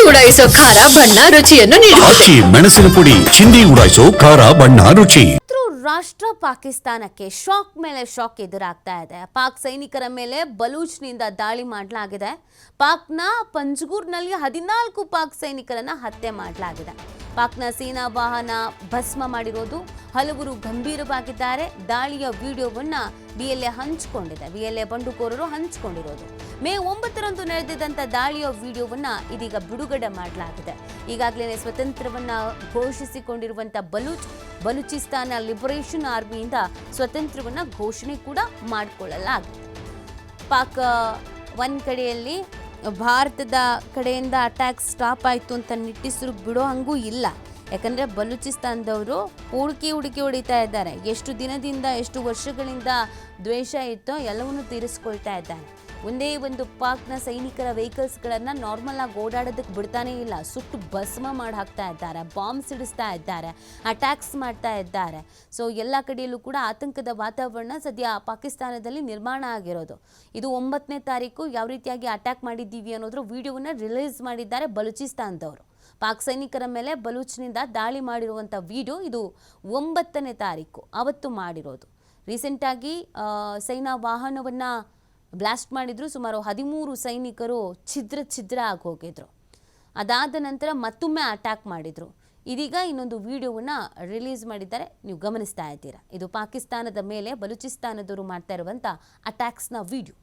ಉಡಾಯಿಸೋ ಖಾರ ಬಣ್ಣ ರುಚಿಯನ್ನು ನೀಡುತ್ತದೆ. ಅಕ್ಕಿ ಮೆಣಸಿನ ಪುಡಿ ಚಿಂದಿ ಉಡಾಯಿಸೋ ಖಾರ ಬಣ್ಣ ರುಚಿ. ರಾಷ್ಟ್ರ ಪಾಕಿಸ್ತಾನಕ್ಕೆ ಶಾಕ್ ಮೇಲೆ ಶಾಕ್ ಎದುರಾಗ್ತಾ ಇದೆ. ಪಾಕ್ ಸೈನಿಕರ ಮೇಲೆ ಬಲೂಚ್ನಿಂದ ದಾಳಿ ಮಾಡಲಾಗಿದೆ. ಪಾಕ್ನ ಪಂಜಗೂರ್ನಲ್ಲಿ 14 ಪಾಕ್ ಸೈನಿಕರನ್ನ ಹತ್ಯೆ ಮಾಡಲಾಗಿದೆ. ಪಾಕ್ನ ಸೇನಾ ವಾಹನ ಭಸ್ಮ ಮಾಡಿರೋದು, ಹಲವರು ಗಂಭೀರವಾಗಿದ್ದಾರೆ. ದಾಳಿಯ ವಿಡಿಯೋವನ್ನ ಬಿಎಲ್ಎ ಹಂಚಿಕೊಂಡಿದೆ. ಬಿಎಲ್ಎ ಬಂಡುಕೋರರು ಹಂಚಿಕೊಂಡಿರೋದು. ಮೇ 9ರಂದು ನಡೆದಿದ್ದಂಥ ದಾಳಿಯ ವಿಡಿಯೋವನ್ನ ಇದೀಗ ಬಿಡುಗಡೆ ಮಾಡಲಾಗಿದೆ. ಈಗಾಗಲೇ ಸ್ವತಂತ್ರವನ್ನ ಘೋಷಿಸಿಕೊಂಡಿರುವಂಥ ಬಲೂಚಿಸ್ತಾನ ಲಿಬರೇಷನ್ ಆರ್ಮಿಯಿಂದ ಸ್ವತಂತ್ರವನ್ನ ಘೋಷಣೆ ಕೂಡ ಮಾಡಿಕೊಳ್ಳಲಾಗಿದೆ. ಪಾಕ್ ಒಂದು ಕಡೆಯಲ್ಲಿ ಭಾರತದ ಕಡೆಯಿಂದ ಅಟ್ಯಾಕ್ ಸ್ಟಾಪ್ ಆಯಿತು ಅಂತ ನಿಟ್ಟಿಸರು ಬಿಡೋ ಹಂಗೂ ಇಲ್ಲ. ಯಾಕಂದರೆ ಬಲೂಚಿಸ್ತಾನದವರು ಹುಡುಕಿ ಹೊಡಿತಾ ಇದ್ದಾರೆ. ಎಷ್ಟು ದಿನದಿಂದ ಎಷ್ಟು ವರ್ಷಗಳಿಂದ ದ್ವೇಷ ಇತ್ತೋ ಎಲ್ಲವನ್ನೂ ತೀರಿಸ್ಕೊಳ್ತಾ ಇದ್ದಾರೆ. ಒಂದೇ ಒಂದು ಪಾಕ್ನ ಸೈನಿಕರ ವೆಹಿಕಲ್ಸ್ಗಳನ್ನು ನಾರ್ಮಲ್ ಆಗಿ ಓಡಾಡೋದಕ್ಕೆ ಬಿಡ್ತಾನೇ ಇಲ್ಲ. ಸುಟ್ಟು ಭಸ್ಮ ಮಾಡಿ ಹಾಕ್ತಾ ಇದ್ದಾರೆ, ಬಾಂಬ್ ಸಿಡಿಸ್ತಾ ಇದ್ದಾರೆ, ಅಟ್ಯಾಕ್ಸ್ ಮಾಡ್ತಾ ಇದ್ದಾರೆ. ಸೊ ಎಲ್ಲ ಕಡೆಯಲ್ಲೂ ಕೂಡ ಆತಂಕದ ವಾತಾವರಣ ಸದ್ಯ ಪಾಕಿಸ್ತಾನದಲ್ಲಿ ನಿರ್ಮಾಣ ಆಗಿರೋದು. ಇದು 9ನೇ ತಾರೀಕು ಯಾವ ರೀತಿಯಾಗಿ ಅಟ್ಯಾಕ್ ಮಾಡಿದ್ದೀವಿ ಅನ್ನೋದ್ರ ವಿಡಿಯೋವನ್ನು ರಿಲೀಸ್ ಮಾಡಿದ್ದಾರೆ ಬಲೂಚಿಸ್ತಾನದವರು. ಪಾಕ್ ಸೈನಿಕರ ಮೇಲೆ ಬಲೂಚ್ನಿಂದ ದಾಳಿ ಮಾಡಿರುವಂಥ ವಿಡಿಯೋ ಇದು 9ನೇ ತಾರೀಕು ಅವತ್ತು ಮಾಡಿರೋದು. ರೀಸೆಂಟಾಗಿ ಸೇನಾ ವಾಹನವನ್ನು ಬ್ಲಾಸ್ಟ್ ಮಾಡಿದ್ರು. ಸುಮಾರು 13 ಸೈನಿಕರು ಛಿದ್ರ ಆಗಿ ಹೋಗಿದ್ರು. ಅದಾದ ನಂತರ ಮತ್ತೊಮ್ಮೆ ಅಟ್ಯಾಕ್ ಮಾಡಿದ್ರು. ಇದೀಗ ಇನ್ನೊಂದು ವಿಡಿಯೋವನ್ನು ರಿಲೀಸ್ ಮಾಡಿದ್ದಾರೆ, ನೀವು ಗಮನಿಸ್ತಾ ಇದ್ದೀರಾ. ಇದು ಪಾಕಿಸ್ತಾನದ ಮೇಲೆ ಬಲೂಚಿಸ್ತಾನದವರು ಮಾಡ್ತಾ ಇರುವಂಥ ಅಟ್ಯಾಕ್ಸ್ನ ವಿಡಿಯೋ.